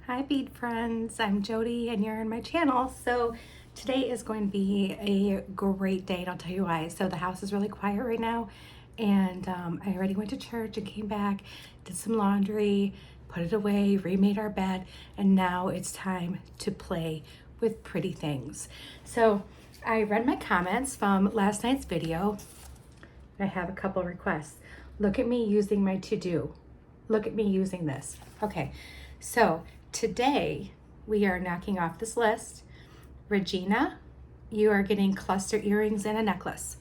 Hi Bead friends, I'm Jody and you're on my channel. So today is going to be a great day and I'll tell you why. So the house is really quiet right now and I already went to church and came back, did some laundry, put it away, remade our bed, and now it's time to play with pretty things. So I read my comments from last night's video. I have a couple requests. Look at me using my to-do. Look at me using this. Okay, so today we are knocking off this list. Regina, you are getting cluster earrings and a necklace.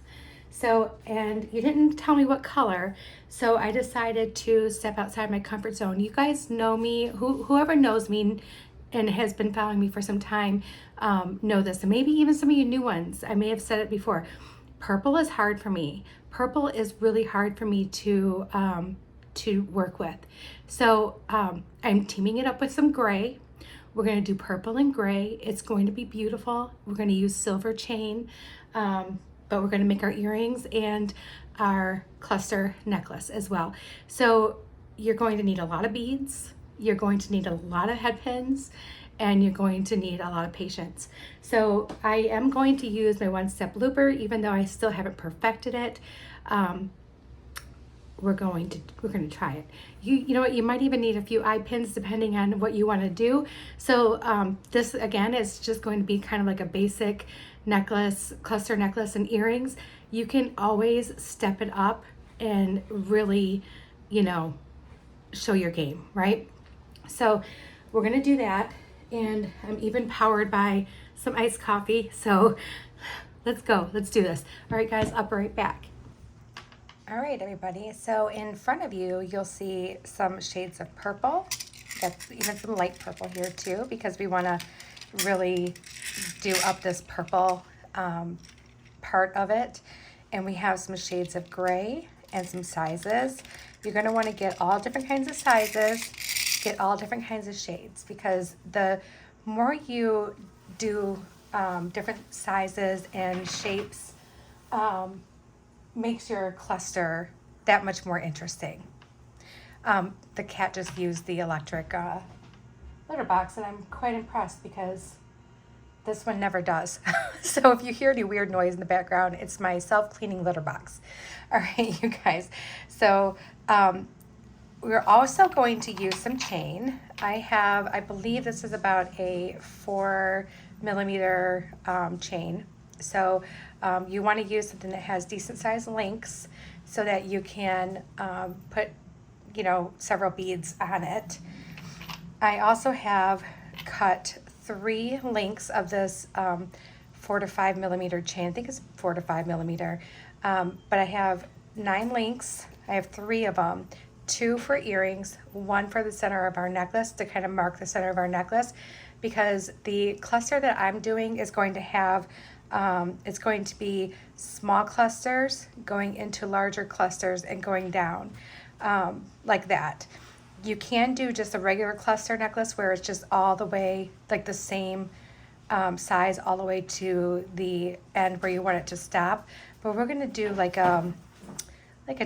So, and you didn't tell me what color, so I decided to step outside my comfort zone. You guys know me, whoever knows me and has been following me for some time know this, and maybe even some of you new ones. I may have said it before. Purple is hard for me. Purple is really hard for me to work with. So I'm teaming it up with some gray. We're going to do purple and gray. It's going to be beautiful. We're going to use silver chain, but we're going to make our earrings and our cluster necklace as well. So you're going to need a lot of beads. You're going to need a lot of head pins, and you're going to need a lot of patience. So I am going to use my one-step looper, even though I still haven't perfected it. We're going to try it. You know what, you might even need a few eye pins depending on what you want to do. So this again is just going to be kind of like a basic necklace, cluster necklace and earrings. You can always step it up and really, show your game, right? So we're going to do that, and I'm even powered by some iced coffee. So let's go, let's do this. All right guys, I'll be right back. All right, everybody. So in front of you, you'll see some shades of purple. That's even some light purple here too, because we want to really do up this purple part of it. And we have some shades of gray and some sizes. You're going to want to get all different kinds of sizes, get all different kinds of shades, because the more you do different sizes and shapes, makes your cluster that much more interesting. The cat just used the electric litter box, and I'm quite impressed because this one never does. So if you hear any weird noise in the background, it's my self-cleaning litter box. All right, you guys. So we're also going to use some chain. I believe this is about a 4mm chain. So you want to use something that has decent sized links so that you can put, several beads on it. I also have cut 3 links of this 4 to 5mm chain. I think it's 4 to 5mm. But I have 9 links. I have 3 of them. 2 for earrings, 1 for the center of our necklace to kind of mark the center of our necklace, because the cluster that I'm doing is going to have it's going to be small clusters going into larger clusters and going down like that. You can do just a regular cluster necklace where it's just all the way, like the same size all the way to the end where you want it to stop. But we're going to do like a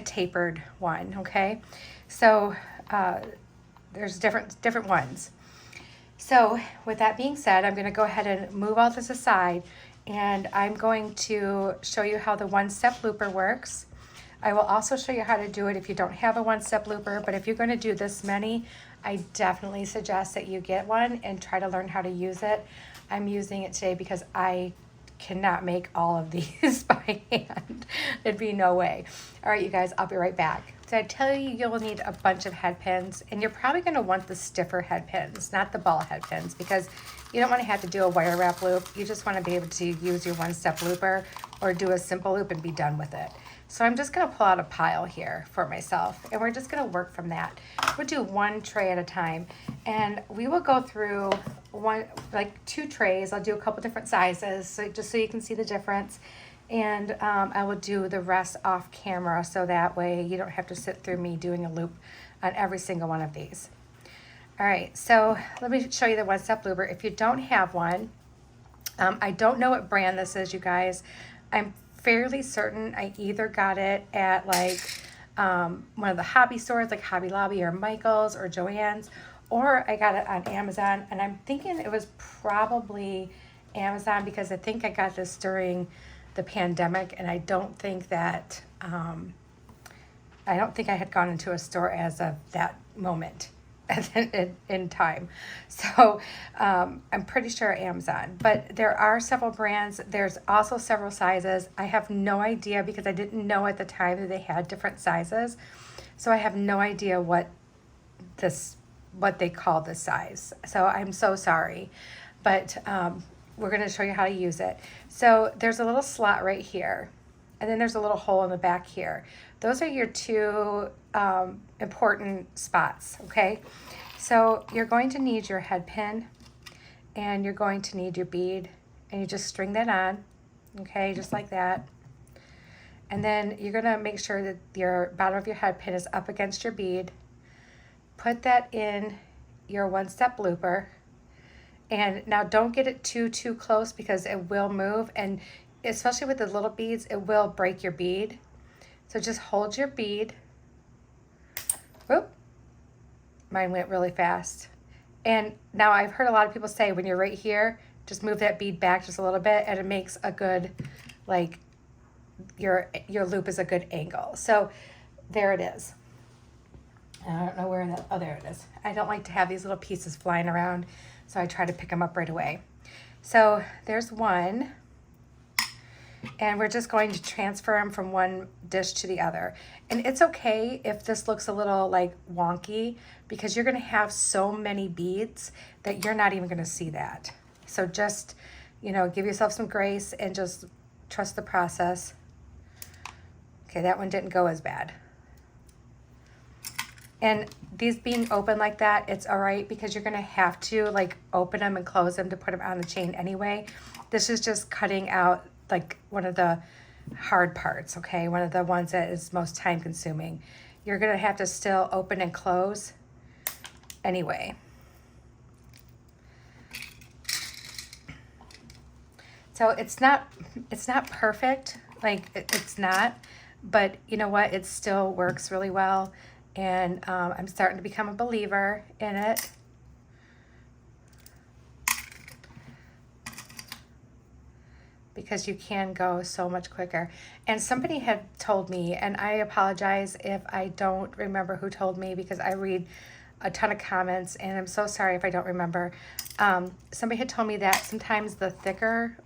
tapered one, okay? So there's different ones. So with that being said, I'm going to go ahead and move all this aside, and I'm going to show you how the one-step looper works. I will also show you how to do it if you don't have a one-step looper, but if you're going to do this many, I definitely suggest that you get one and try to learn how to use it. I'm using it today because I cannot make all of these by hand. There'd be no way. All right, you guys, I'll be right back. So I tell you, you'll need a bunch of head pins, and you're probably going to want the stiffer head pins, not the ball head pins, because you don't want to have to do a wire wrap loop. You just want to be able to use your one-step looper or do a simple loop and be done with it. So I'm just going to pull out a pile here for myself, and we're just going to work from that. We'll do one tray at a time, and we will go through 2 trays. I'll do a couple different sizes, so just so you can see the difference. And I will do the rest off camera, so that way you don't have to sit through me doing a loop on every single one of these. All right, so let me show you the one-step looper. If you don't have one, I don't know what brand this is, you guys. I'm fairly certain I either got it at one of the hobby stores like Hobby Lobby or Michael's or Joann's, or I got it on Amazon, and I'm thinking it was probably Amazon because I think I got this during the pandemic, and I don't think that I don't think I had gone into a store as of that moment in time. So I'm pretty sure Amazon, but there are several brands. There's also several sizes. I have no idea because I didn't know at the time that they had different sizes. So I have no idea what they call this size. So I'm so sorry, but we're going to show you how to use it. So there's a little slot right here, and then there's a little hole in the back here. Those are your two important spots, okay? So you're going to need your head pin, and you're going to need your bead, and you just string that on, okay, just like that. And then you're gonna make sure that your bottom of your head pin is up against your bead. Put that in your one-step looper. And now don't get it too close because it will move, and especially with the little beads, it will break your bead. So just hold your bead. Whoop. Mine went really fast. And now I've heard a lot of people say when you're right here, just move that bead back just a little bit, and it makes a good, like, your loop is a good angle. So there it is. I don't know where that, oh, there it is. I don't like to have these little pieces flying around, so I try to pick them up right away. So there's one, and we're just going to transfer them from one dish to the other. And it's okay if this looks a little like wonky because you're gonna have so many beads that you're not even gonna see that. So just, you know, give yourself some grace and just trust the process. Okay, that one didn't go as bad. And these being open like that, it's all right because you're gonna have to like open them and close them to put them on the chain anyway. This is just cutting out like one of the hard parts, okay? One of the ones that is most time consuming. You're gonna have to still open and close anyway. So it's not perfect, like it's not, but you know what? It still works really well. And I'm starting to become a believer in it. Because you can go so much quicker. And somebody had told me, and I apologize if I don't remember who told me because I read a ton of comments and I'm so sorry if I don't remember. Somebody had told me that sometimes the thicker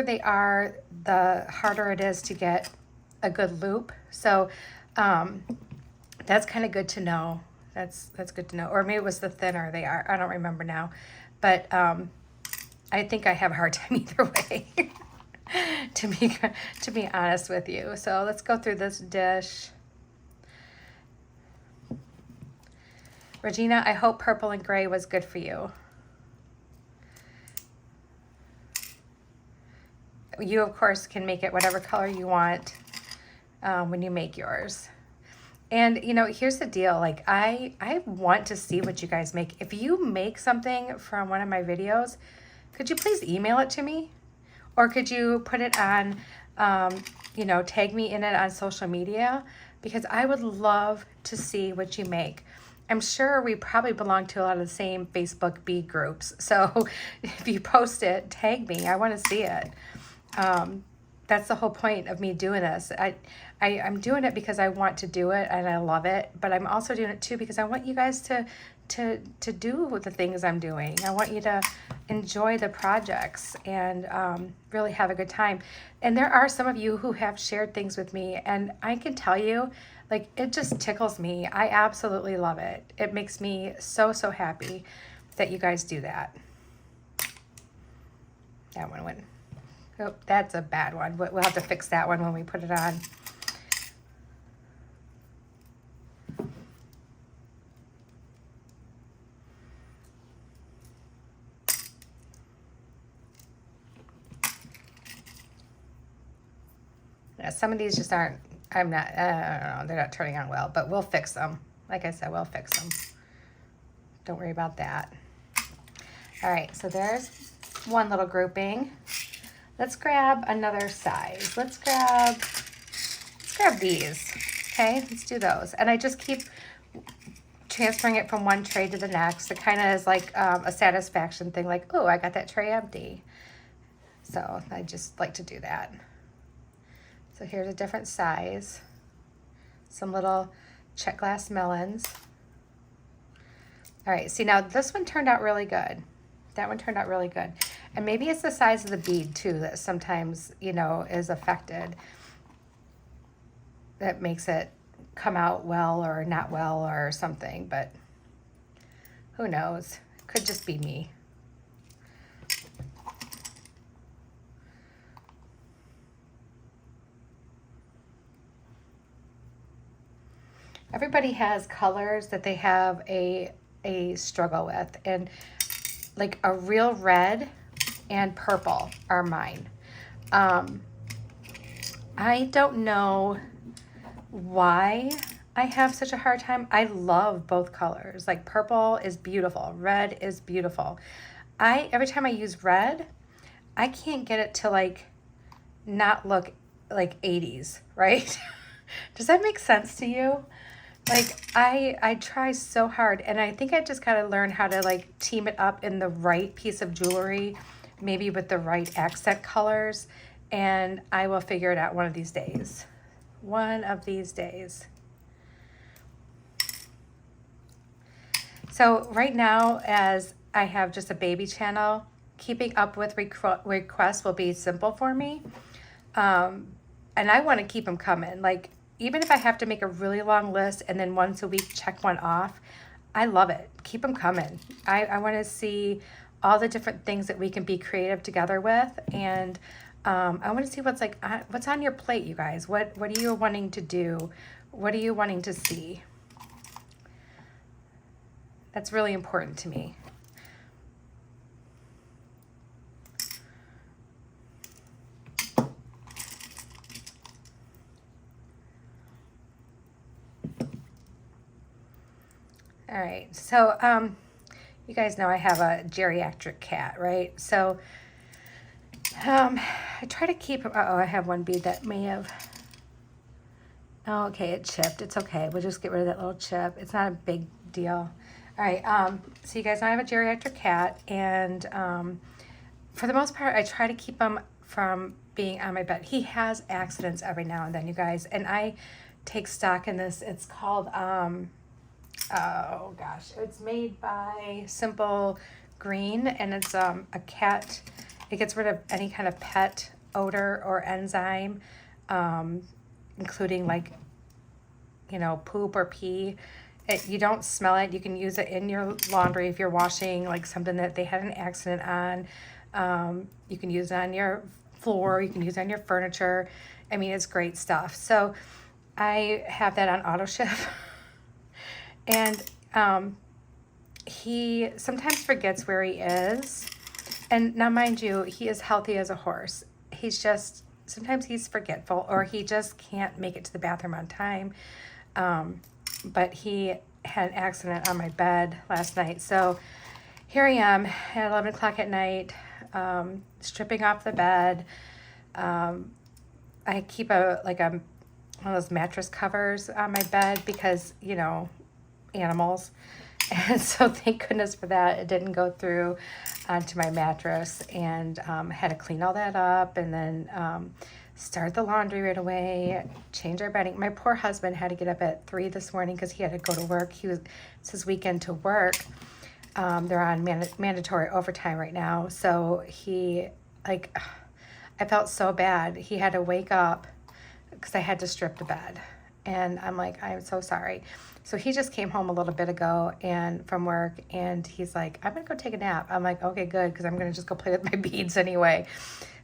they are, the harder it is to get a good loop. So that's kind of good to know. That's good to know. Or maybe it was the thinner they are. I don't remember now. But I think I have a hard time either way, to be honest with you. So let's go through this dish. Regina, I hope purple and gray was good for you. You, of course, can make it whatever color you want when you make yours. And, you know, here's the deal. Like, I want to see what you guys make. If you make something from one of my videos, could you please email it to me? Or could you put it on, you know, tag me in it on social media? Because I would love to see what you make. I'm sure we probably belong to a lot of the same Facebook bead groups. So if you post it, tag me. I want to see it. That's the whole point of me doing this. I'm doing it because I want to do it and I love it, but I'm also doing it too because I want you guys to do the things I'm doing. I want you to enjoy the projects and really have a good time. And there are some of you who have shared things with me, and I can tell you, like, it just tickles me. I absolutely love it. It makes me so happy that you guys do that. That one went. Oh, that's a bad one. We'll have to fix that one when we put it on. Yeah, some of these just aren't, I don't know, they're not turning out well, but we'll fix them. Like I said, we'll fix them. Don't worry about that. All right, so there's one little grouping. Let's grab another size. Let's grab these, okay? Let's do those. And I just keep transferring it from one tray to the next. It kind of is like a satisfaction thing, like, oh, I got that tray empty. So I just like to do that. So here's a different size. Some little check glass melons. All right, see now this one turned out really good. That one turned out really good. And maybe it's the size of the bead too that sometimes, you know, is affected. That makes it come out well or not well or something, but who knows? Could just be me. Everybody has colors that they have a struggle with, and like a real red and purple are mine. I don't know why I have such a hard time. I love both colors. Like purple is beautiful, red is beautiful. Every time I use red, I can't get it to like not look like 80s, right? Does that make sense to you? Like I try so hard, and I think I just gotta learn how to like team it up in the right piece of jewelry, maybe with the right accent colors, and I will figure it out one of these days. One of these days. So right now, as I have just a baby channel, keeping up with requests will be simple for me. And I want to keep them coming. Like, even if I have to make a really long list and then once a week check one off, I love it. Keep them coming. I want to see all the different things that we can be creative together with. And I want to see what's on your plate, you guys. What are you wanting to do? What are you wanting to see? That's really important to me. All right, so you guys know I have a geriatric cat, right? So I try to keep, I have one bead that may have, oh, okay, it chipped. It's okay. We'll just get rid of that little chip. It's not a big deal. All right, so you guys know I have a geriatric cat, and for the most part, I try to keep him from being on my bed. He has accidents every now and then, you guys, and I take stock in this. It's called, oh gosh, it's made by Simple Green, and it's a cat. It gets rid of any kind of pet odor or enzyme, including like, you know, poop or pee. You don't smell it. You can use it in your laundry if you're washing like something that they had an accident on. You can use it on your floor. You can use it on your furniture. I mean, it's great stuff. So I have that on auto ship. And he sometimes forgets where he is. And now, mind you, he is healthy as a horse. He's just, sometimes he's forgetful, or he just can't make it to the bathroom on time. But he had an accident on my bed last night. So here I am at 11 o'clock at night, stripping off the bed. I keep one of those mattress covers on my bed because, you know, animals. And so thank goodness for that. It didn't go through onto my mattress, and had to clean all that up, and then start the laundry right away, change our bedding. My poor husband had to get up at 3 this morning because he had to go to work. It's his weekend to work. They're on mandatory overtime right now. So I felt so bad. He had to wake up because I had to strip the bed. And I'm like, I'm so sorry. So he just came home a little bit ago and from work, and he's like, I'm going to go take a nap. I'm like, okay, good, because I'm going to just go play with my beads anyway.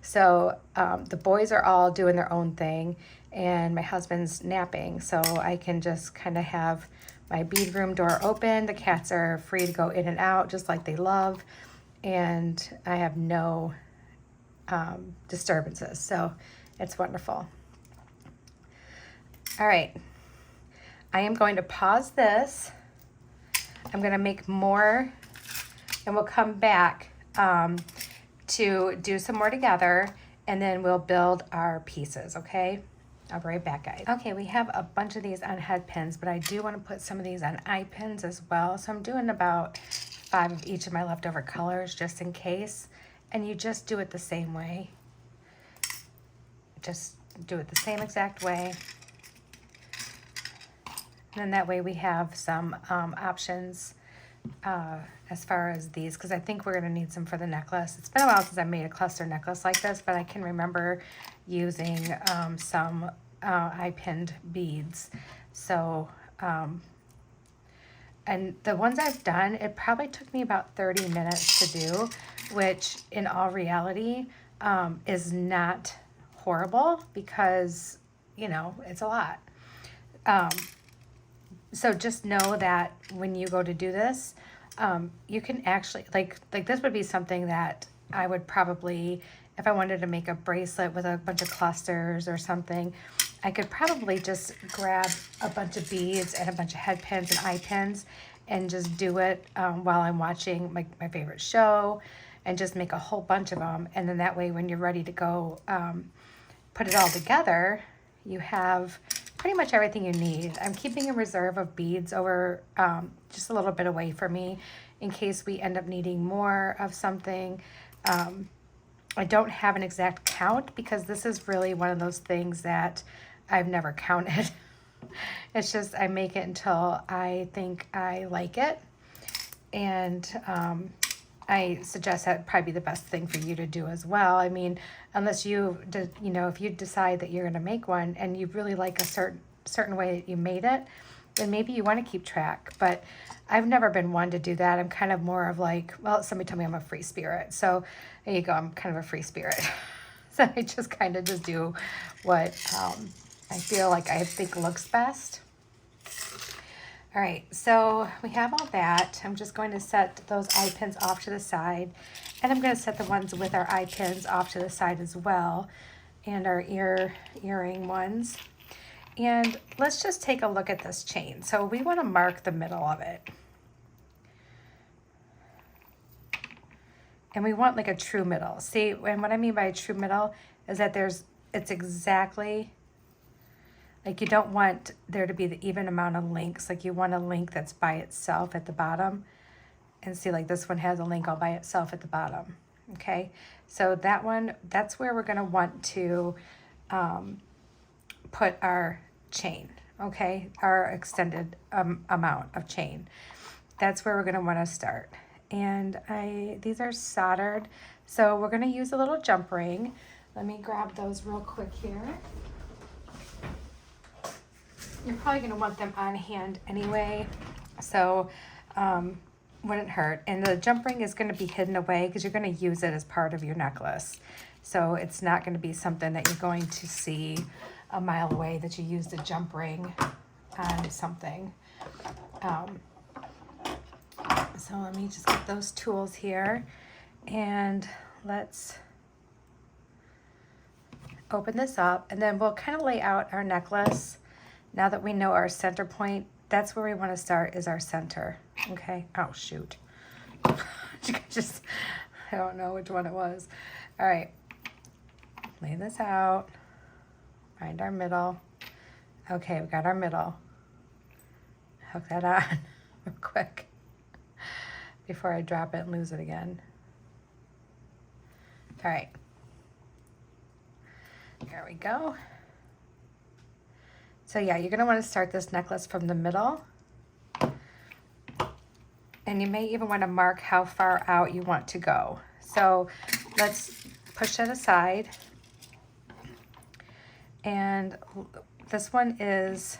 So the boys are all doing their own thing, and my husband's napping. So I can just kind of have my bead room door open. The cats are free to go in and out just like they love. And I have no disturbances. So it's wonderful. All right, I am going to pause this. I'm going to make more, and we'll come back to do some more together, and then we'll build our pieces, okay? I'll be right back, guys. Okay, we have a bunch of these on head pins, but I do want to put some of these on eye pins as well. So I'm doing about 5 of each of my leftover colors just in case. And you just do it the same way. Just do it the same exact way. And then that way we have some options as far as these, because I think we're going to need some for the necklace. It's been a while since I made a cluster necklace like this, but I can remember using some eye pinned beads. So, and the ones I've done, it probably took me about 30 minutes to do, which in all reality is not horrible because, you know, it's a lot. So just know that when you go to do this, you can actually, like this would be something that I would probably, if I wanted to make a bracelet with a bunch of clusters or something, I could probably just grab a bunch of beads and a bunch of head pins and eye pins and just do it while I'm watching my favorite show and just make a whole bunch of them. And then that way when you're ready to go put it all together, you have pretty much everything you need. I'm keeping a reserve of beads over just a little bit away from me in case we end up needing more of something. I don't have an exact count because this is really one of those things that I've never counted. It's just I make it until I think I like it. And I suggest that'd probably be the best thing for you to do as well. I mean, unless you know, if you decide that you're going to make one and you really like a certain way that you made it, then maybe you want to keep track. But I've never been one to do that. I'm kind of more of like, well, somebody told me I'm a free spirit. So there you go. I'm kind of a free spirit. So I just kind of just do what I feel like I think looks best. All right, so we have all that. I'm just going to set those eye pins off to the side, and I'm going to set the ones with our eye pins off to the side as well, and our earring ones. And let's just take a look at this chain. So we want to mark the middle of it. And we want like a true middle. See, and what I mean by a true middle is that it's exactly, like you don't want there to be the even amount of links. Like you want a link that's by itself at the bottom. And see, like this one has a link all by itself at the bottom. Okay, so that one, that's where we're going to want to put our chain. Okay, our extended amount of chain. That's where we're going to want to start. And these are soldered. So we're going to use a little jump ring. Let me grab those real quick here. You're probably going to want them on hand anyway, so wouldn't hurt. And the jump ring is going to be hidden away because you're going to use it as part of your necklace. So it's not going to be something that you're going to see a mile away that you used a jump ring on something. So let me just get those tools here and let's open this up, and then we'll kind of lay out our necklace. Now that we know our center point, that's where we want to start, is our center. Okay. Oh, shoot. Just, I don't know which one it was. All right. Lay this out. Find our middle. Okay, we got our middle. Hook that on real quick before I drop it and lose it again. All right. There we go. So yeah, you're going to want to start this necklace from the middle. And you may even want to mark how far out you want to go. So let's push that aside. And this one is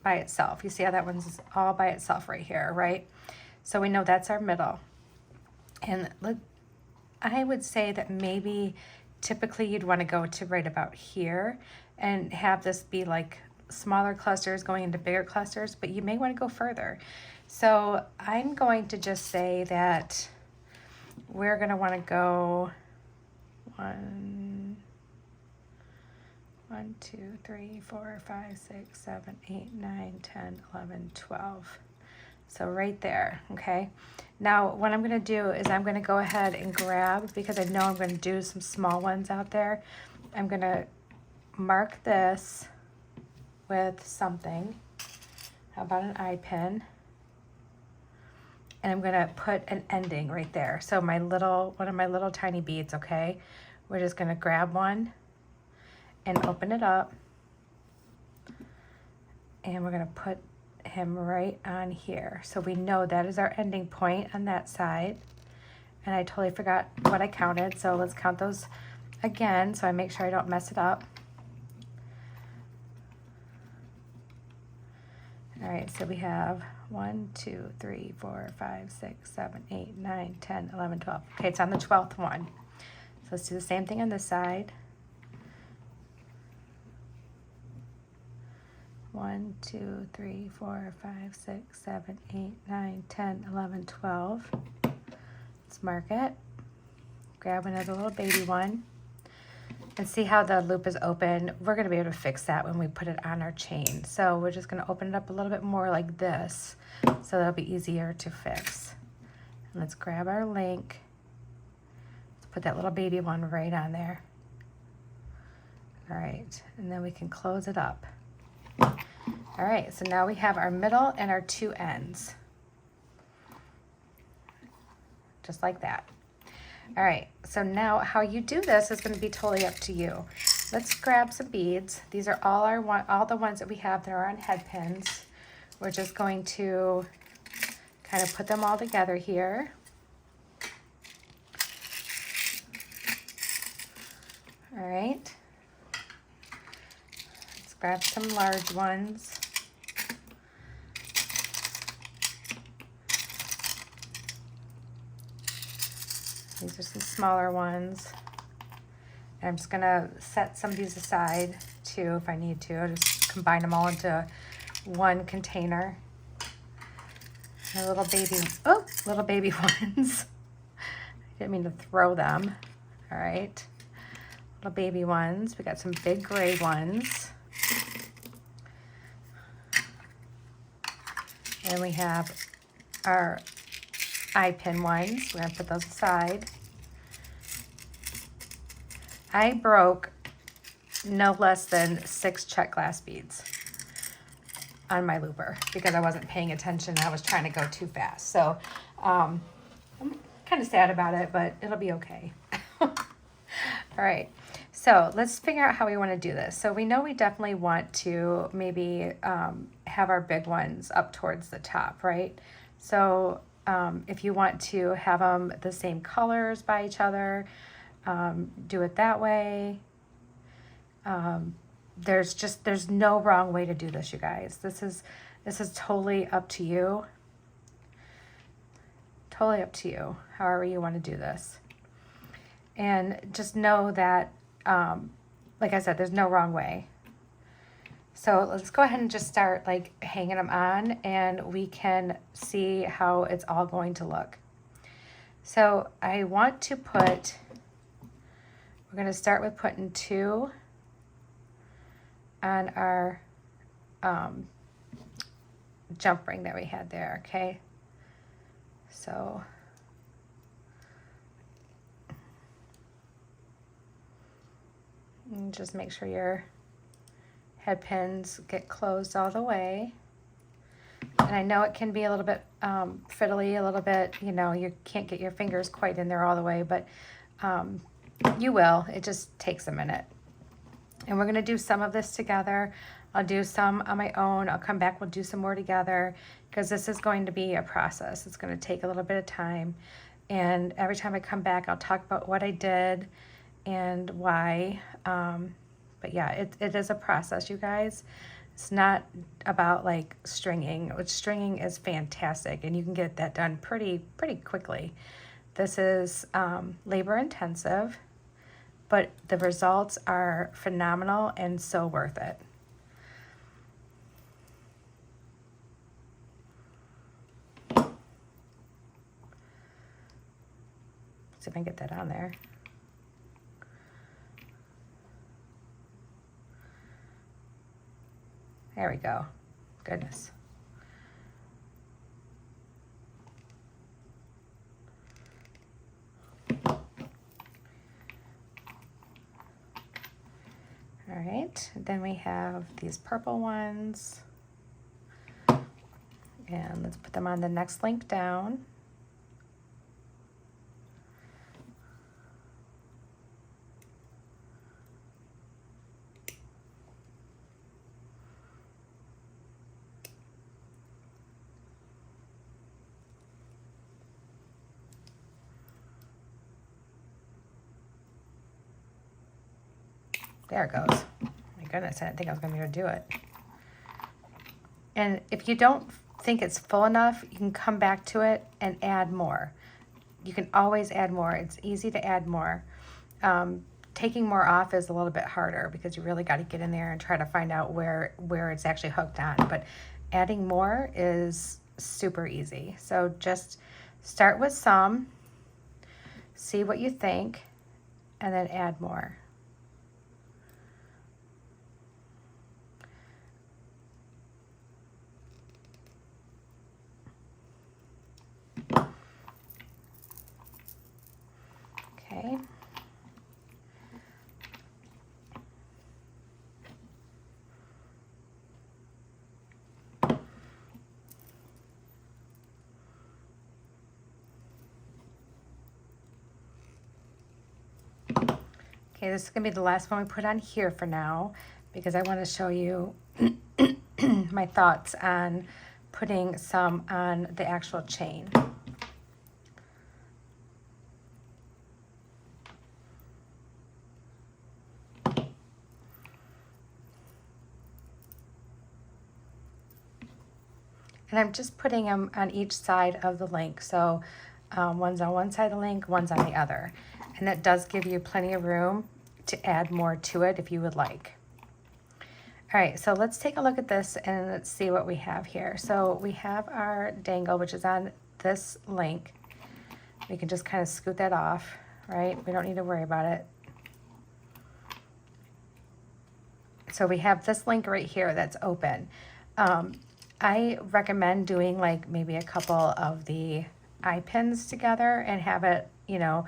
by itself. You see how that one's all by itself right here, right? So we know that's our middle. And I would say that maybe typically you'd want to go to right about here and have this be like smaller clusters going into bigger clusters, but you may want to go further. So I'm going to just say that we're going to want to go 1, 2, 3, 4, 5, 6, 7, 8, 9, 10, 11, 12. So right there, okay? Now what I'm going to do is I'm going to go ahead and grab, because I know I'm going to do some small ones out there, I'm going to mark this with something. How about an eye pin? And I'm gonna put an ending right there. So one of my little tiny beads, okay? We're just gonna grab one and open it up. And we're gonna put him right on here. So we know that is our ending point on that side. And I totally forgot what I counted. So let's count those again so I make sure I don't mess it up. All right, so we have 1, 2, 3, 4, 5, 6, 7, 8, 9, 10, 11, 12. Okay, it's on the 12th one. So let's do the same thing on this side. 1, 2, 3, 4, 5, 6, 7, 8, 9, 10, 11, 12. Let's mark it. Grab another little baby one. And see how the loop is open? We're going to be able to fix that when we put it on our chain. So we're just going to open it up a little bit more like this, so that'll be easier to fix. And let's grab our link. Let's put that little baby one right on there. All right, and then we can close it up. All right, so now we have our middle and our two ends. Just like that. All right, so now how you do this is going to be totally up to you. Let's grab some beads. These are all the ones that we have that are on head pins. We're just going to kind of put them all together here. All right. Let's grab some large ones. These are some smaller ones. And I'm just gonna set some of these aside too if I need to. I'll just combine them all into one container. And little baby ones. I didn't mean to throw them. All right, little baby ones. We got some big gray ones. And we have our eye pin ones. We're gonna put those aside. I broke no less than 6 check glass beads on my looper because I wasn't paying attention. I was trying to go too fast. So I'm kind of sad about it, but it'll be okay. All right, so let's figure out how we want to do this. So we know we definitely want to maybe have our big ones up towards the top, right? So if you want to have them the same colors by each other, do it that way. There's no wrong way to do this, you guys. This is totally up to you. Totally up to you, however you want to do this. And just know that, like I said, there's no wrong way. So let's go ahead and just start like hanging them on, and we can see how it's all going to look. So I want to put, we're going to start with putting 2 on our jump ring that we had there, okay? So and just make sure your head pins get closed all the way. And I know it can be a little bit fiddly, a little bit, you know, you can't get your fingers quite in there all the way, but you will. It just takes a minute. And we're going to do some of this together. I'll do some on my own. I'll come back, we'll do some more together, because this is going to be a process. It's going to take a little bit of time. And every time I come back, I'll talk about what I did and why. But yeah, it is a process, you guys. It's not about like stringing, which stringing is fantastic and you can get that done pretty quickly. This is labor intensive, but the results are phenomenal and so worth it. See if I can get that on there. There we go. Goodness. All right. right, then we have these purple ones. And let's put them on the next link down. There it goes. My goodness, I didn't think I was going to be able to do it. And if you don't think it's full enough, you can come back to it and add more. You can always add more. It's easy to add more. Taking more off is a little bit harder because you really got to get in there and try to find out where it's actually hooked on. But adding more is super easy. So just start with some, see what you think, and then add more. Okay. Okay, this is going to be the last one we put on here for now because I want to show you my thoughts on putting some on the actual chain. And I'm just putting them on each side of the link. So one's on one side of the link, one's on the other. And that does give you plenty of room to add more to it if you would like. All right, so let's take a look at this and let's see what we have here. So we have our dangle, which is on this link. We can just kind of scoot that off, right? We don't need to worry about it. So we have this link right here that's open. I recommend doing like maybe a couple of the eye pins together and have it, you know,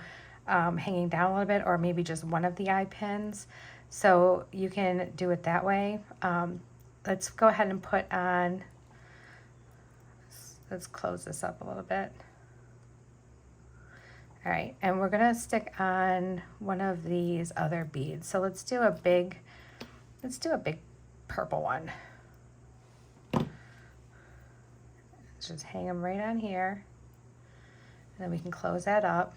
hanging down a little bit, or maybe just one of the eye pins. So you can do it that way. Let's go ahead and put on, let's close this up a little bit. All right, and we're gonna stick on one of these other beads. So let's do a big purple one. Let's just hang them right on here. And then we can close that up.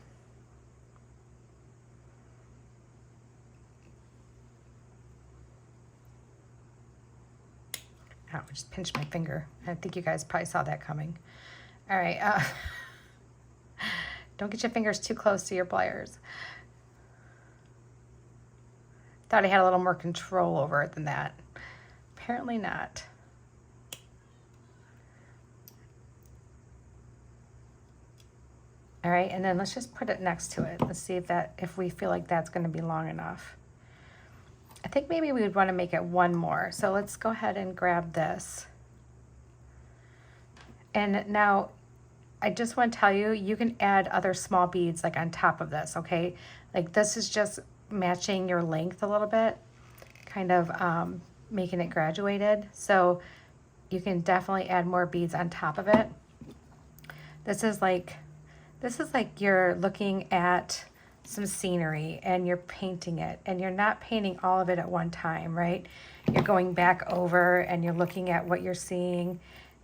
Oh, I just pinched my finger. I think you guys probably saw that coming. All right. Don't get your fingers too close to your pliers. Thought I had a little more control over it than that. Apparently not. All right, and then let's just put it next to it. Let's see if we feel like that's going to be long enough. I think maybe we would want to make it one more. So let's go ahead and grab this. And now I just want to tell you, you can add other small beads like on top of this, okay? Like this is just matching your length a little bit, kind of making it graduated. So you can definitely add more beads on top of it. This is like you're looking at some scenery and you're painting it, and you're not painting all of it at one time, right? You're going back over and you're looking at what you're seeing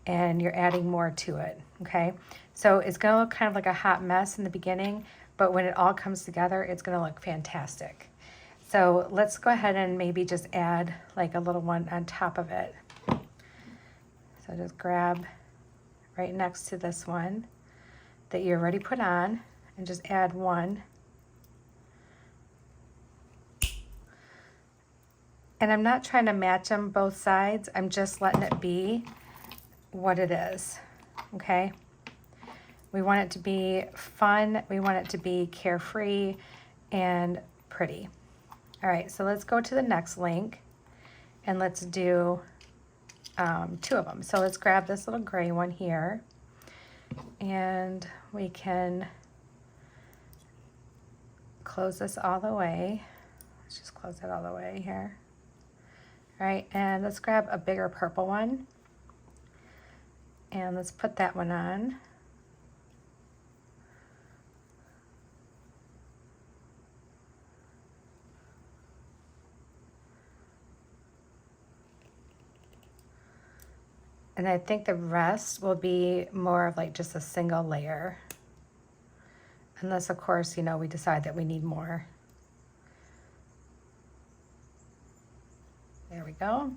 and you're adding more to it, okay? So it's gonna look kind of like a hot mess in the beginning, but when it all comes together, it's gonna look fantastic. So let's go ahead and maybe just add like a little one on top of it. So just grab right next to this one that you already put on and just add one. And I'm not trying to match them both sides. I'm just letting it be what it is, okay? We want it to be fun. We want it to be carefree and pretty. All right, so let's go to the next link and let's do two of them. So let's grab this little gray one here and we can close this all the way. Let's just close it all the way here. All right, and let's grab a bigger purple one. And let's put that one on. And I think the rest will be more of like just a single layer. Unless, of course, you know, we decide that we need more. There we go.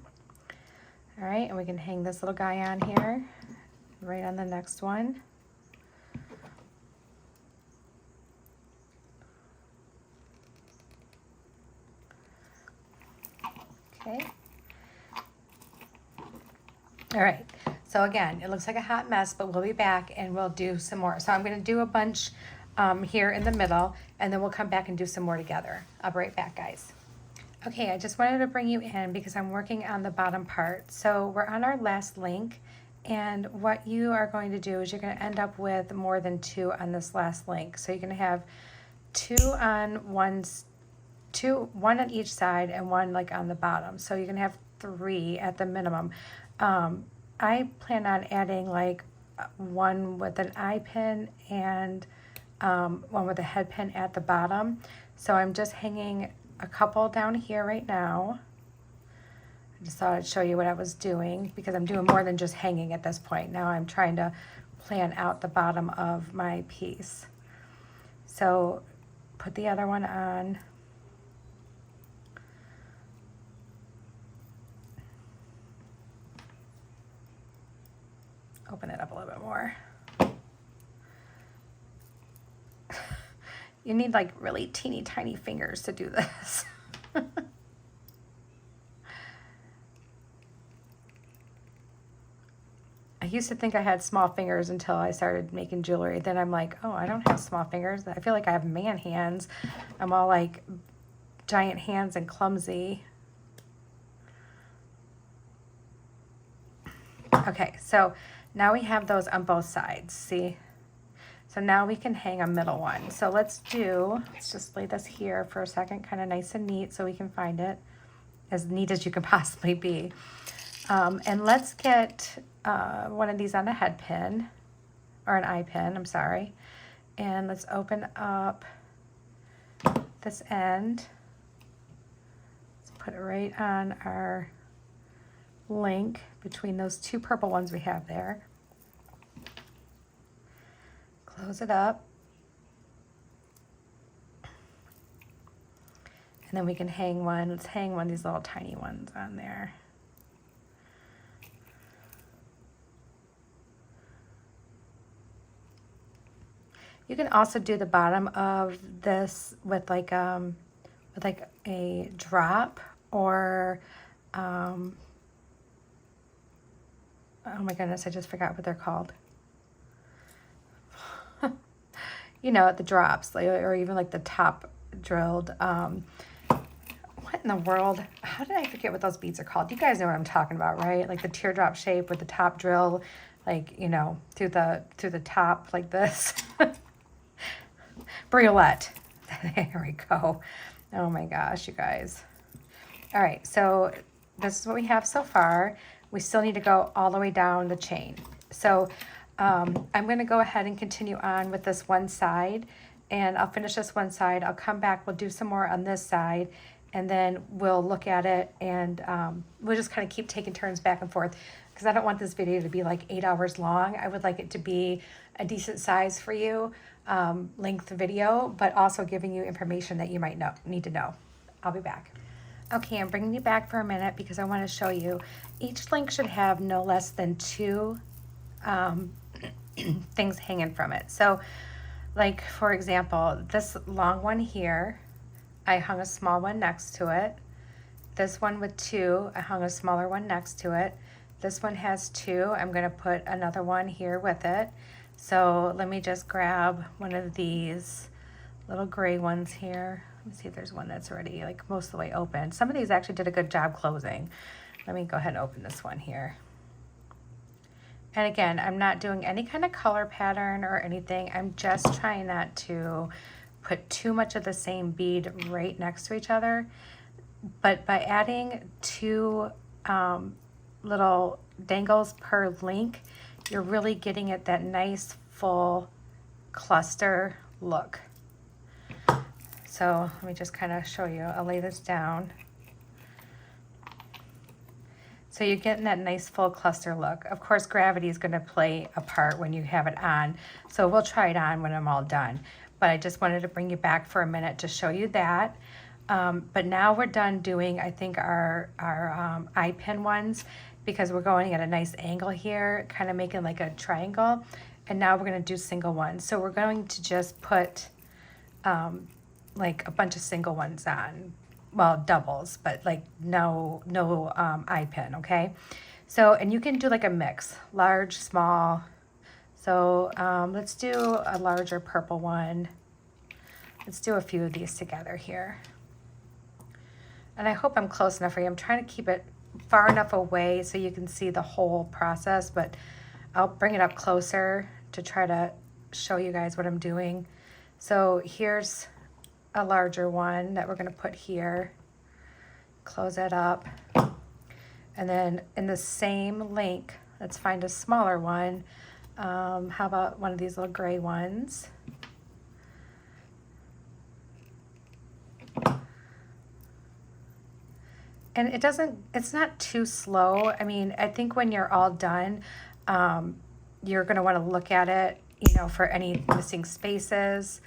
All right, and we can hang this little guy on here, right on the next one. Okay. All right, so again, it looks like a hot mess, but we'll be back and we'll do some more. So I'm gonna do a bunch here in the middle, and then we'll come back and do some more together. I'll be right back, guys. Okay, I just wanted to bring you in because I'm working on the bottom part. So we're on our last link, and what you are going to do is you're gonna end up with more than 2 on this last link. So you're gonna have 2 on one on each side and 1 like on the bottom. So you're gonna have 3 at the minimum. I plan on adding like 1 with an eye pin and 1 with a head pin at the bottom. So I'm just hanging a couple down here right now. I just thought I'd show you what I was doing because I'm doing more than just hanging at this point. Now I'm trying to plan out the bottom of my piece. So put the other one on. Open it up a little bit more. You need like really teeny tiny fingers to do this. I used to think I had small fingers until I started making jewelry. Then I'm like, oh, I don't have small fingers. I feel like I have man hands. I'm all like giant hands and clumsy. Okay, so now we have those on both sides, see? So now we can hang a middle one. So let's just lay this here for a second, kind of nice and neat so we can find it, as neat as you can possibly be. And let's get one of these on a head pin, or an eye pin, I'm sorry. And let's open up this end. Let's put it right on our link between those 2 purple ones we have there. Close it up. And then we can hang one. Let's hang one of these little tiny ones on there. You can also do the bottom of this with like a drop, or oh my goodness, I just forgot what they're called. You know, the drops, or even like the top drilled. What in the world? How did I forget what those beads are called? You guys know what I'm talking about, right? Like the teardrop shape with the top drill, like, you know, through the top like this. Briolette. There we go. Oh my gosh, you guys. All right, so this is what we have so far. We still need to go all the way down the chain. So I'm going to go ahead and continue on with this one side, and I'll finish this one side. I'll come back, we'll do some more on this side, and then we'll look at it, and we'll just kind of keep taking turns back and forth, because I don't want this video to be like 8 hours long. I would like it to be a decent size for you, length video, but also giving you information that you might need to know. I'll be back. Okay, I'm bringing you back for a minute because I want to show you each link should have no less than 2 things hanging from it. So like, for example, this long one here, I hung a small one next to it. This one with 2, I hung a smaller one next to it. This one has 2, I'm going to put another one here with it. So let me just grab one of these little gray ones here. Let me see if there's one that's already like most of the way open. Some of these actually did a good job closing. Let me go ahead and open this one here. And again, I'm not doing any kind of color pattern or anything. I'm just trying not to put too much of the same bead right next to each other. But by adding 2 little dangles per link, you're really getting it that nice full cluster look. So let me just kind of show you. I'll lay this down. So you're getting that nice full cluster look. Of course, gravity is going to play a part when you have it on. So we'll try it on when I'm all done. But I just wanted to bring you back for a minute to show you that. But now we're done doing, I think, our eye pin ones, because we're going at a nice angle here, kind of making like a triangle. And now we're going to do single ones. So we're going to just put like a bunch of single ones on. Well, doubles, but like no eye pin, okay? So, and you can do like a mix, large, small. So let's do a larger purple one. Let's do a few of these together here. And I hope I'm close enough for you. I'm trying to keep it far enough away so you can see the whole process, but I'll bring it up closer to try to show you guys what I'm doing. So here's a larger one that we're going to put here. Close it up. And then in the same link, let's find a smaller one. How about one of these little gray ones? And it's not too slow. I mean, I think when you're all done, you're going to want to look at it, you know, for any missing spaces.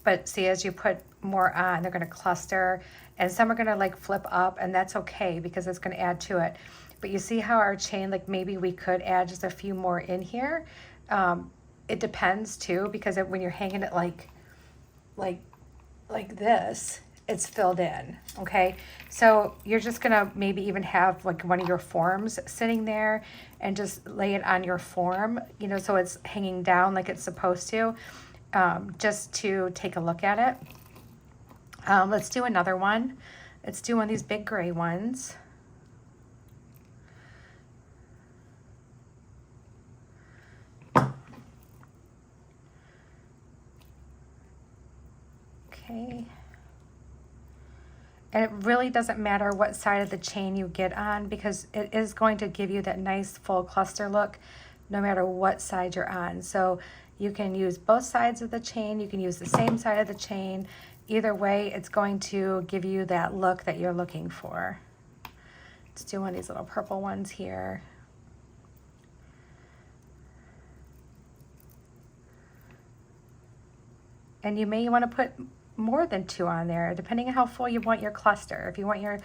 But see, as you put more on, they're going to cluster, and some are going to like flip up, and that's okay because it's going to add to it. But you see how our chain, like maybe we could add just a few more in here. It depends too, because when you're hanging it like this, it's filled in, okay? So you're just gonna maybe even have like one of your forms sitting there and just lay it on your form, you know, so it's hanging down like it's supposed to, just to take a look at it. Let's do another one. Let's do one of these big gray ones. Okay. And it really doesn't matter what side of the chain you get on, because it is going to give you that nice full cluster look no matter what side you're on. So you can use both sides of the chain, you can use the same side of the chain. Either way, it's going to give you that look that you're looking for. Let's do one of these little purple ones here. And you may want to put more than 2 on there, depending on how full you want your cluster. If you want your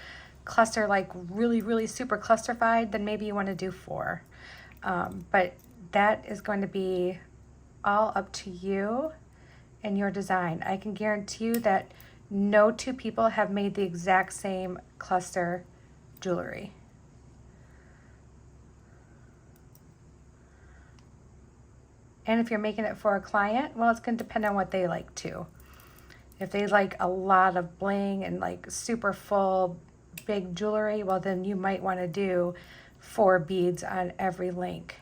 cluster like really super clusterfied, then maybe you want to do 4. But that is going to be all up to you and your design. I can guarantee you that no 2 people have made the exact same cluster jewelry. And if you're making it for a client, well, it's going to depend on what they like too. If they like a lot of bling and like super full big jewelry, well, then you might want to do 4 beads on every link.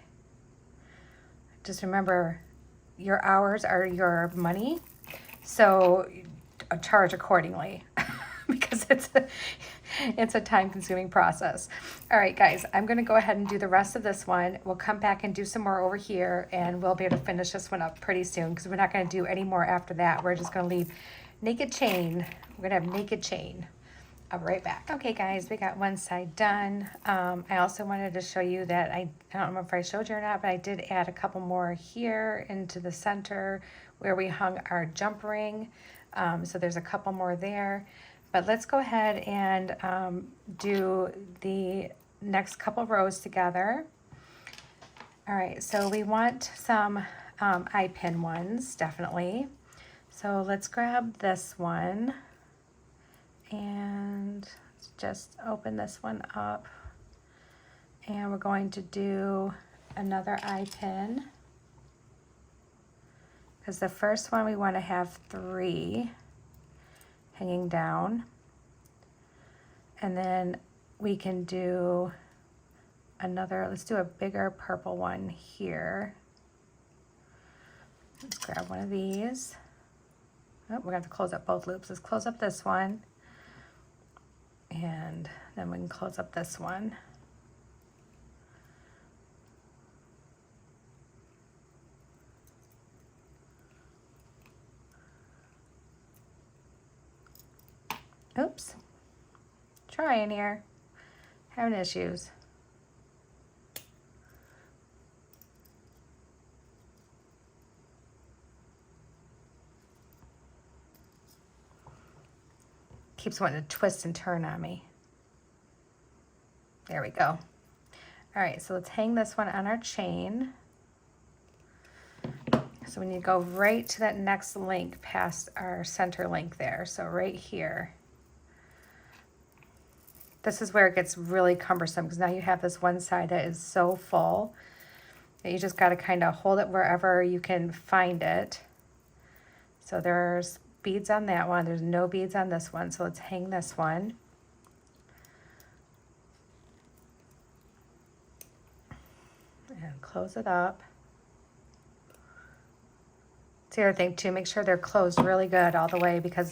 Just remember, your hours are your money, so charge accordingly because it's a time-consuming process. All right, guys, I'm going to go ahead and do the rest of this one. We'll come back and do some more over here, and we'll be able to finish this one up pretty soon because we're not going to do any more after that. We're just going to leave naked chain. We're going to have naked chain. I'll be right back. Okay, guys, we got one side done. I also wanted to show you that I don't know if I showed you or not, but I did add a couple more here into the center where we hung our jump ring. So there's a couple more there. But let's go ahead and do the next couple rows together. All right, so we want some eye pin ones, definitely. So let's grab this one and let's just open this one up. And we're going to do another eye pin, because the first one we want to have 3 hanging down, and then we can do another, let's do a bigger purple one here. Let's grab one of these. Oh, we're going to have to close up both loops. Let's close up this one. And then we can close up this one. Oops. Trying here. Having issues. Keeps wanting to twist and turn on me. There we go. All right, so let's hang this one on our chain. So we need to go right to that next link past our center link there. So right here. This is where it gets really cumbersome because now you have this one side that is so full that you just got to kind of hold it wherever you can find it. So there's beads on that one. There's no beads on this one. So let's hang this one. And close it up. It's the other thing too, make sure they're closed really good all the way because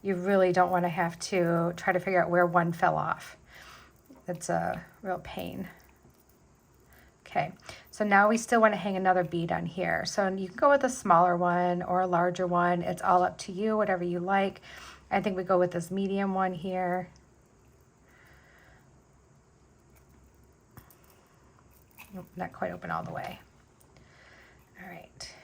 you really don't want to have to try to figure out where one fell off. It's a real pain. Okay, so now we still want to hang another bead on here. So you can go with a smaller one or a larger one. It's all up to you, whatever you like. I think we go with this medium one here. Nope, not quite open all the way. All right.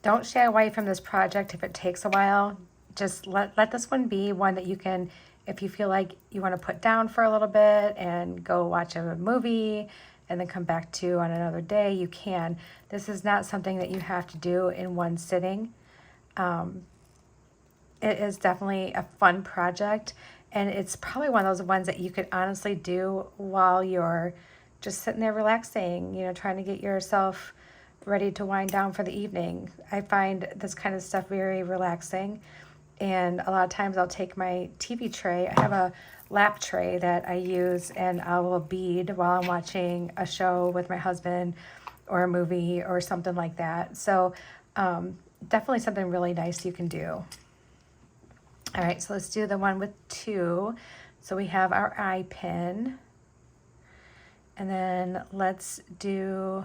Don't shy away from this project if it takes a while. Just let this one be one that you can, if you feel like you want to put down for a little bit and go watch a movie and then come back to on another day, you can. This is not something that you have to do in one sitting. It is definitely a fun project, and it's probably one of those ones that you could honestly do while you're just sitting there relaxing, you know, trying to get yourself ready to wind down for the evening. I find this kind of stuff very relaxing, and a lot of times I'll take my TV tray. I have a lap tray that I use, and I will bead while I'm watching a show with my husband or a movie or something like that. So definitely something really nice you can do. All right, so let's do the one with 2. So we have our eye pin, and then let's do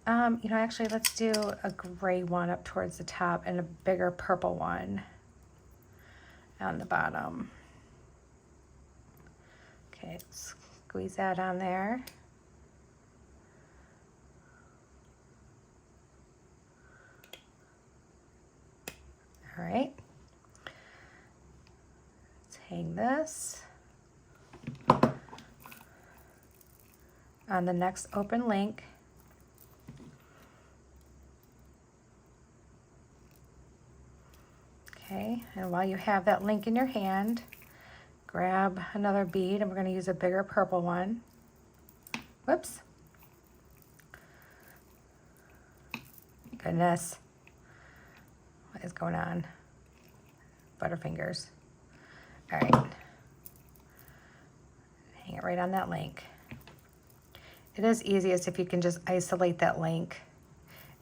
you know, actually, let's do a gray one up towards the top and a bigger purple one on the bottom. Okay, squeeze that on there. All right. Let's hang this on the next open link. Okay, and while you have that link in your hand, grab another bead, and we're going to use a bigger purple one. Whoops. Goodness. What is going on? Butterfingers. All right. Hang it right on that link. It is easiest if you can just isolate that link.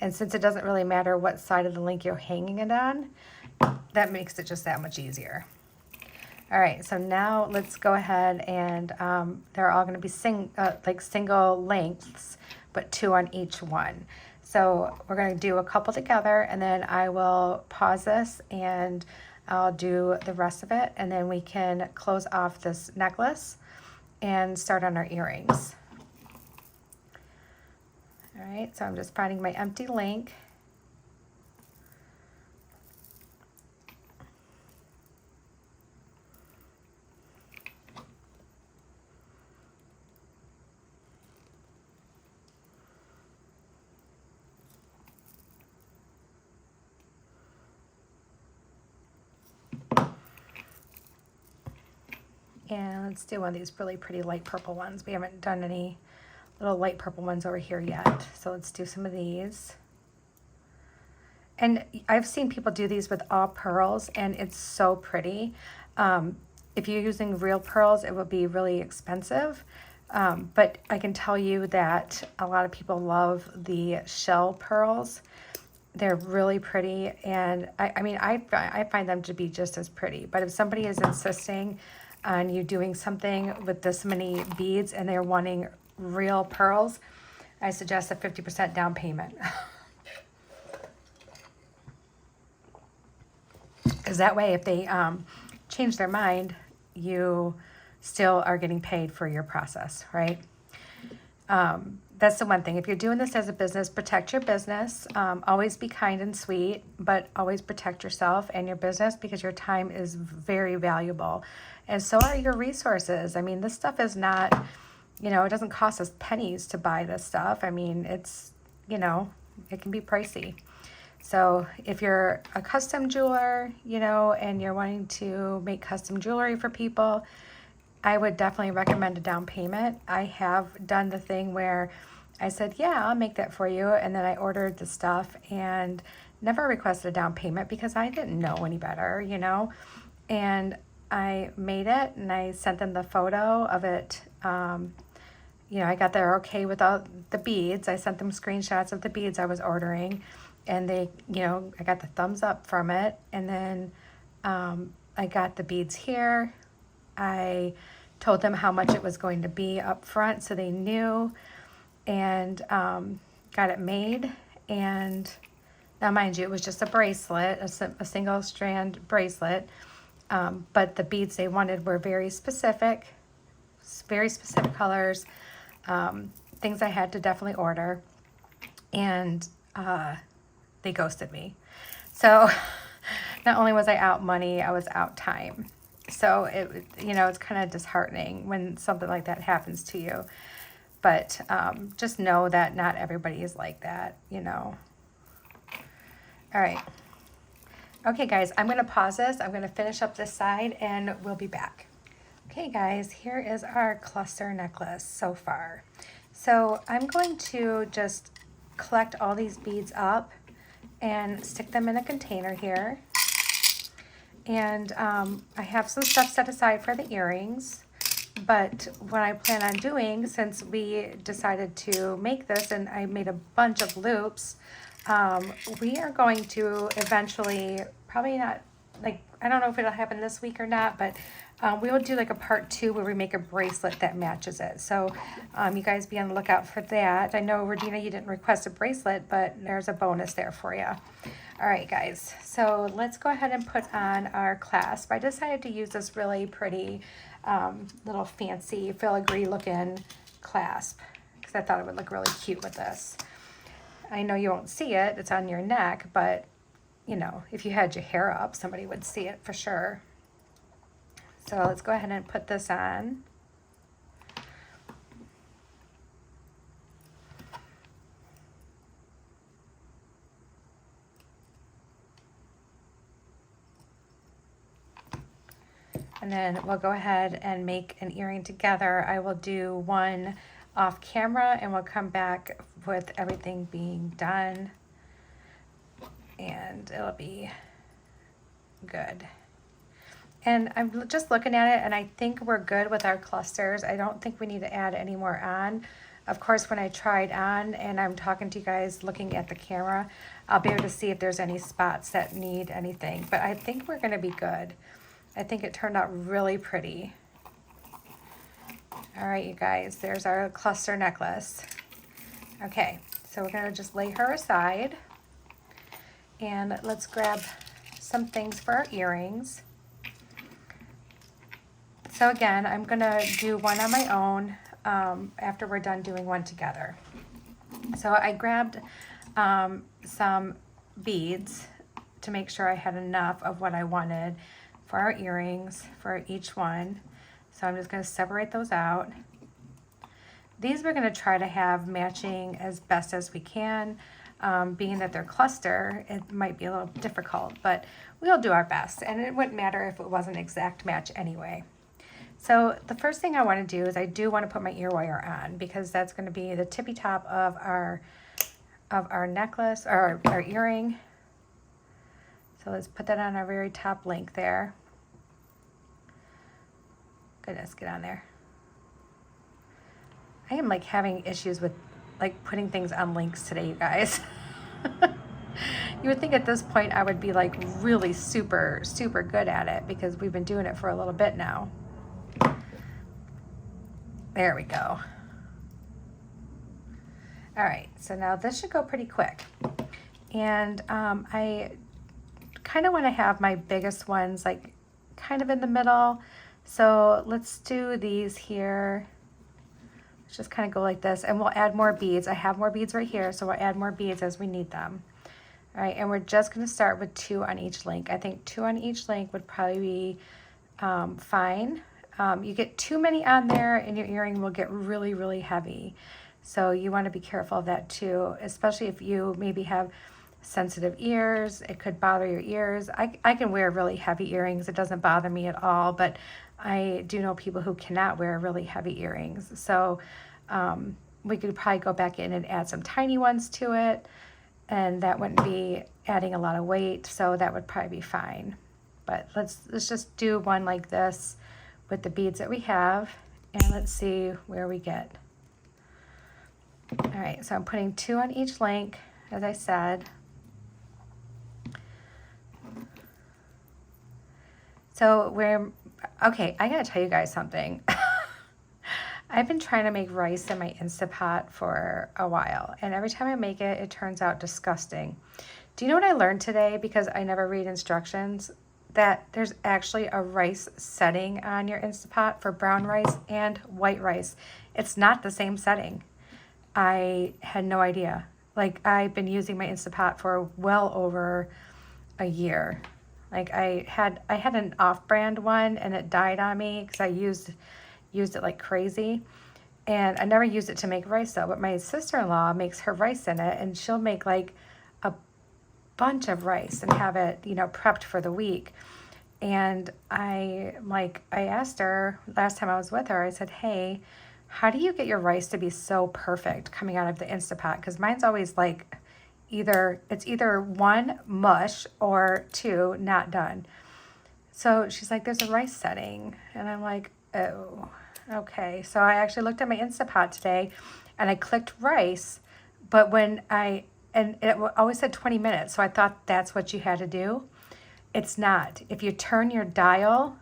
And since it doesn't really matter what side of the link you're hanging it on, that makes it just that much easier. All right, so now let's go ahead and they're all going to be single lengths, but 2 on each one. So we're going to do a couple together, and then I will pause this and I'll do the rest of it, and then we can close off this necklace and start on our earrings. All right, so I'm just finding my empty link. And let's do one of these really pretty light purple ones. We haven't done any little light purple ones over here yet. So let's do some of these. And I've seen people do these with all pearls, and it's so pretty. If you're using real pearls, it will be really expensive. But I can tell you that a lot of people love the shell pearls. They're really pretty, and I find them to be just as pretty. But if somebody is insisting on you doing something with this many beads and they're wanting real pearls, I suggest a 50% down payment. Because that way, if they change their mind, you still are getting paid for your process, right? That's the one thing. If you're doing this as a business, protect your business. Always be kind and sweet, but always protect yourself and your business, because your time is very valuable. And so are your resources. I mean, this stuff is not, it doesn't cost us pennies to buy this stuff. I mean, it's, it can be pricey. So if you're a custom jeweler, and you're wanting to make custom jewelry for people, I would definitely recommend a down payment. I have done the thing where I said, yeah, I'll make that for you. And then I ordered the stuff and never requested a down payment because I didn't know any better, And I made it and I sent them the photo of it. I got there okay with all the beads. I sent them screenshots of the beads I was ordering. And they, I got the thumbs up from it. And then I got the beads here. I told them how much it was going to be up front so they knew, and got it made. And now, mind you, it was just a bracelet, a single strand bracelet, but the beads they wanted were very specific colors, things I had to definitely order, and they ghosted me. So not only was I out money, I was out time. So it's kind of disheartening when something like that happens to you. But just know that not everybody is like that, All right. Okay, guys, I'm going to pause this. I'm going to finish up this side and we'll be back. Okay, guys, here is our cluster necklace so far. So I'm going to just collect all these beads up and stick them in a container here. And I have some stuff set aside for the earrings, but what I plan on doing, since we decided to make this and I made a bunch of loops, we are going to eventually, probably not, I don't know if it'll happen this week or not, but we will do like a part 2 where we make a bracelet that matches it. So you guys be on the lookout for that. I know, Regina, you didn't request a bracelet, but there's a bonus there for you. All right, guys, so let's go ahead and put on our clasp. I decided to use this really pretty little fancy filigree looking clasp because I thought it would look really cute with this. I know you won't see it, it's on your neck, but if you had your hair up, somebody would see it for sure. So let's go ahead and put this on. And then we'll go ahead and make an earring together. I will do one off camera and we'll come back with everything being done. And it'll be good. And I'm just looking at it and I think we're good with our clusters. I don't think we need to add any more on. Of course, when I tried on and I'm talking to you guys looking at the camera, I'll be able to see if there's any spots that need anything. But I think we're gonna be good. I think it turned out really pretty. All right, you guys, there's our cluster necklace. Okay, so we're gonna just lay her aside and let's grab some things for our earrings. So again, I'm gonna do one on my own after we're done doing one together. So I grabbed some beads to make sure I had enough of what I wanted for our earrings for each one. So I'm just going to separate those out. These we're going to try to have matching as best as we can. Being that they're cluster, it might be a little difficult, but we'll do our best. And it wouldn't matter if it wasn't an exact match anyway. So the first thing I want to do is I do want to put my ear wire on because that's going to be the tippy top of our necklace or our earring. So let's put that on our very top link there. Goodness, get on there. I am like having issues with like putting things on links today, you guys. You would think at this point I would be like really super, super good at it because we've been doing it for a little bit now. There we go. All right, so now this should go pretty quick. And I kind of want to have my biggest ones like kind of in the middle. So let's do these here. Let's just kind of go like this, and we'll add more beads. I have more beads right here, so we'll add more beads as we need them. All right, and we're just going to start with 2 on each link. I think 2 on each link would probably be fine. You get too many on there and your earring will get really, really heavy. So you want to be careful of that too, especially if you maybe have sensitive ears. It could bother your ears. I can wear really heavy earrings. It doesn't bother me at all, but I do know people who cannot wear really heavy earrings. So we could probably go back in and add some tiny ones to it, and that wouldn't be adding a lot of weight, so that would probably be fine. But let's just do one like this with the beads that we have, and let's see where we get. All right, so I'm putting 2 on each link, as I said. So okay, I gotta tell you guys something. I've been trying to make rice in my Instapot for a while, and every time I make it, it turns out disgusting. Do you know what I learned today? Because I never read instructions, that there's actually a rice setting on your Instapot for brown rice and white rice. It's not the same setting. I had no idea. Like, I've been using my Instapot for well over a year. Like, I had an off-brand one and it died on me because I used it like crazy. And I never used it to make rice though, but my sister-in-law makes her rice in it, and she'll make like a bunch of rice and have it, prepped for the week. And I asked her last time I was with her, I said, hey, how do you get your rice to be so perfect coming out of the Instapot? Because mine's always like it's either 1, mush, or 2, not done. So she's like, there's a rice setting. And I'm like, oh, okay. So I actually looked at my Instapot today and I clicked rice, but and it always said 20 minutes. So I thought that's what you had to do. It's not. If you turn your dial,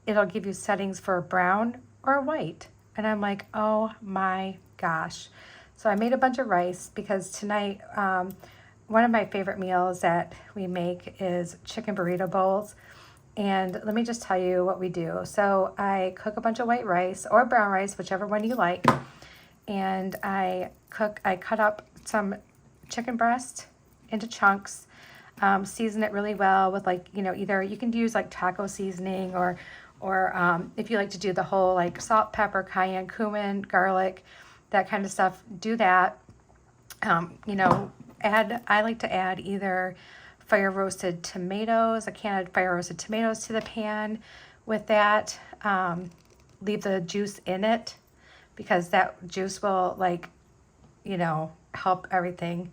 it'll give you settings for brown or white. And I'm like, oh my gosh. So I made a bunch of rice because tonight, one of my favorite meals that we make is chicken burrito bowls. And let me just tell you what we do. So I cook a bunch of white rice or brown rice, whichever one you like. And I cut up some chicken breast into chunks, season it really well with either you can use like taco seasoning or if you like to do the whole like salt, pepper, cayenne, cumin, garlic, that kind of stuff, do that. I like to add either fire roasted tomatoes. I can add fire roasted tomatoes to the pan with that. Leave the juice in it because that juice will help everything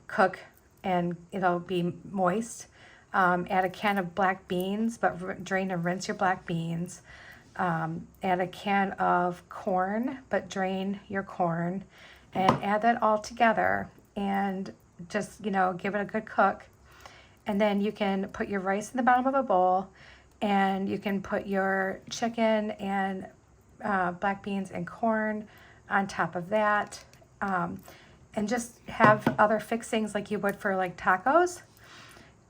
cook and it'll be moist. Add a can of black beans, but drain and rinse your black beans. Add a can of corn, but drain your corn, and add that all together and just, give it a good cook. And then you can put your rice in the bottom of a bowl, and you can put your chicken and black beans and corn on top of that, and just have other fixings like you would for like tacos.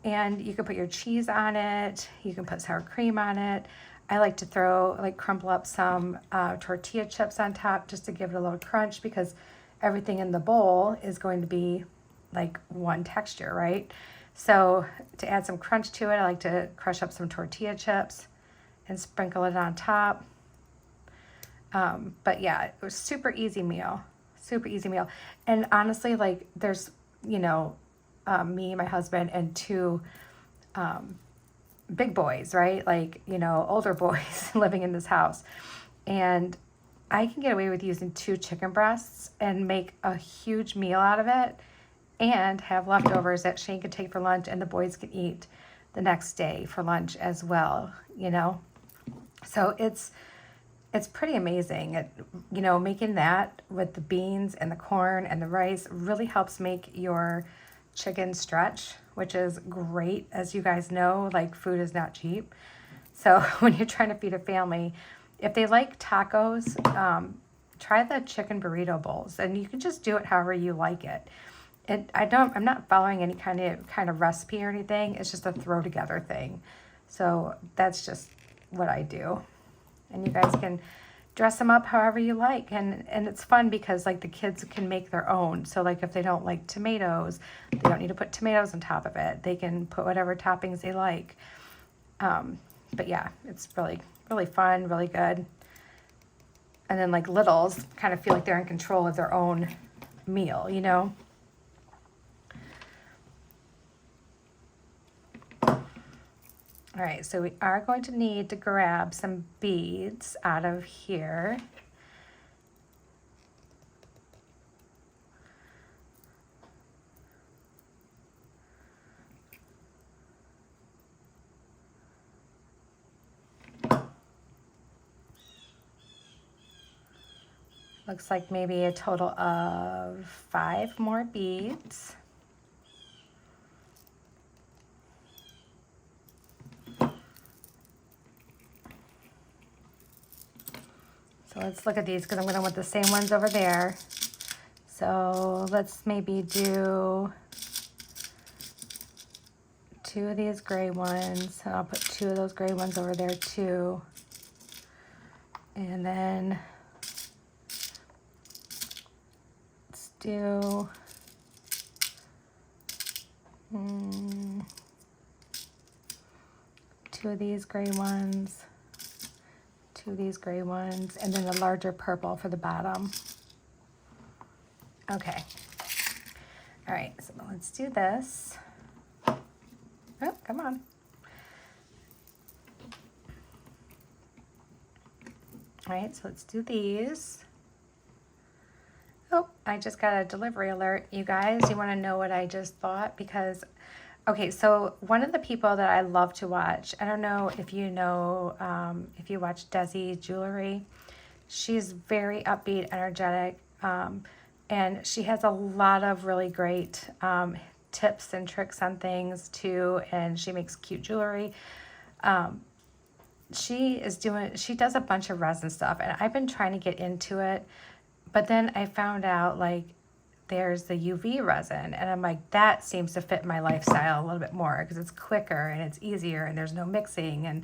And you can put your cheese on it. You can put sour cream on it. I like to crumple up some tortilla chips on top just to give it a little crunch, because everything in the bowl is going to be like one texture, right? So to add some crunch to it, I like to crush up some tortilla chips and sprinkle it on top. But yeah, it was super easy meal. And honestly, like there's, me, my husband, and 2 big boys, right? Older boys living in this house. And I can get away with using 2 chicken breasts and make a huge meal out of it and have leftovers that Shane can take for lunch and the boys can eat the next day for lunch as well, So it's pretty amazing. You know, making that with the beans and the corn and the rice really helps make your chicken stretch, which is great. As you guys know, like, food is not cheap. So when you're trying to feed a family, if they like tacos, try the chicken burrito bowls, and you can just do it however you like it. I'm not following any kind of recipe or anything. It's just a throw together thing. So that's just what I do. And you guys can dress them up however you like. And it's fun because, like, the kids can make their own. So, like, if they don't like tomatoes, they don't need to put tomatoes on top of it. They can put whatever toppings they like. But yeah, it's really, really fun, really good. And then, like, littles kind of feel like they're in control of their own meal, you know? All right, so we are going to need to grab some beads out of here. Looks like maybe a total of 5 more beads. So let's look at these because I'm going to want the same ones over there. So let's maybe do 2 of these gray ones. I'll put 2 of those gray ones over there too. And then let's do 2 of these gray ones. 2 of these gray ones, and then the larger purple for the bottom. Okay. All right, so let's do this. Oh, come on. All right, so let's do these. Oh, I just got a delivery alert. You guys, you want to know what I just thought? Because, okay, so one of the people that I love to watch, I don't know if you know, if you watch Desi Jewelry, she's very upbeat, energetic, and she has a lot of really great tips and tricks on things too, and she makes cute jewelry. She does a bunch of resin stuff, and I've been trying to get into it, but then I found out, like, there's the UV resin, and I'm like, that seems to fit my lifestyle a little bit more because it's quicker and it's easier and there's no mixing and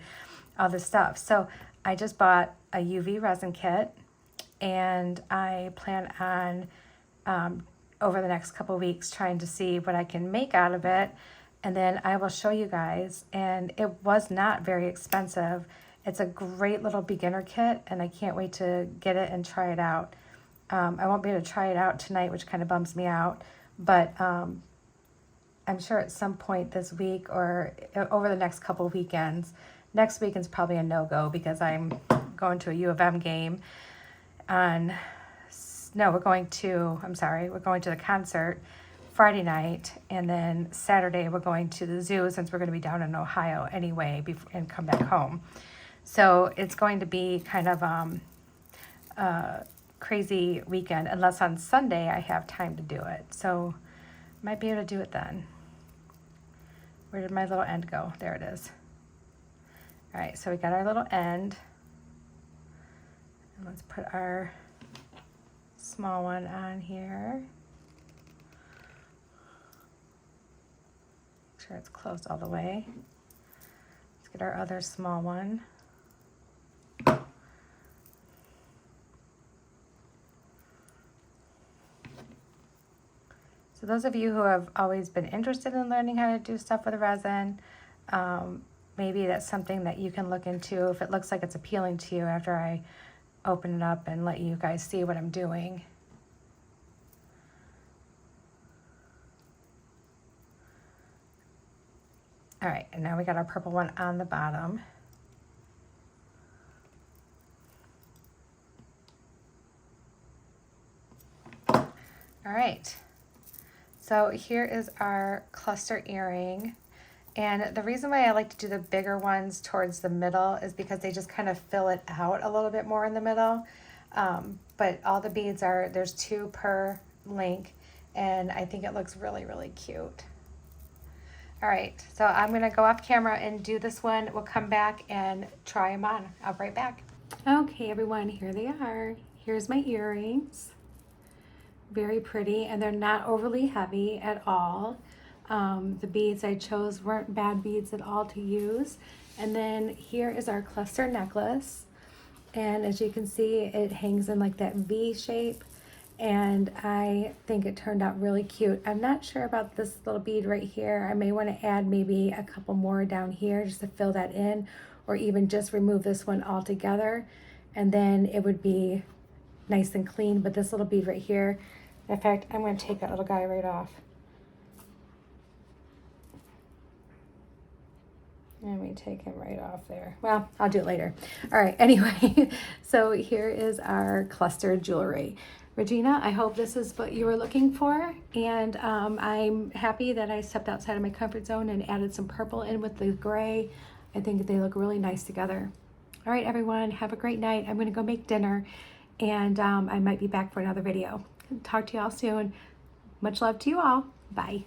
all this stuff. So I just bought a UV resin kit, and I plan on over the next couple of weeks trying to see what I can make out of it, and then I will show you guys. And it was not very expensive. It's a great little beginner kit, and I can't wait to get it and try it out. I won't be able to try it out tonight, which kind of bums me out, but I'm sure at some point this week or over the next couple of weekends. Next weekend's probably a no-go because I'm going to a U of M game we're going to the concert Friday night, and then Saturday we're going to the zoo since we're going to be down in Ohio anyway and come back home. So it's going to be kind of crazy weekend, unless on Sunday I have time to do it. So might be able to do it then. Where did my little end go? There it is. All right, so we got our little end. And let's put our small one on here. Make sure it's closed all the way. Let's get our other small one. So those of you who have always been interested in learning how to do stuff with resin, maybe that's something that you can look into if it looks like it's appealing to you after I open it up and let you guys see what I'm doing. All right, and now we got our purple one on the bottom. All right. So here is our cluster earring, And the reason why I like to do the bigger ones towards the middle is because they just kind of fill it out a little bit more in the middle. But all the beads are, there's 2 per link, and I think it looks really, really cute. All right, so I'm gonna go off camera and do this one. We'll come back and try them on. I'll be right back. Okay, everyone, here they are. Here's my earrings. Very pretty, and they're not overly heavy at all. The beads I chose weren't bad beads at all to use. And then here is our cluster necklace. And as you can see, it hangs in like that V shape. And I think it turned out really cute. I'm not sure about this little bead right here. I may want to add maybe a couple more down here just to fill that in, or even just remove this one altogether. And then it would be nice and clean. But this little bead right here, in fact, I'm going to take that little guy right off. Let me take him right off there. Well, I'll do it later. All right, anyway, so here is our cluster jewelry. Regina, I hope this is what you were looking for, and I'm happy that I stepped outside of my comfort zone and added some purple in with the gray. I think they look really nice together. All right, everyone, have a great night. I'm gonna go make dinner, and I might be back for another video. Talk to you all soon. Much love to you all. Bye.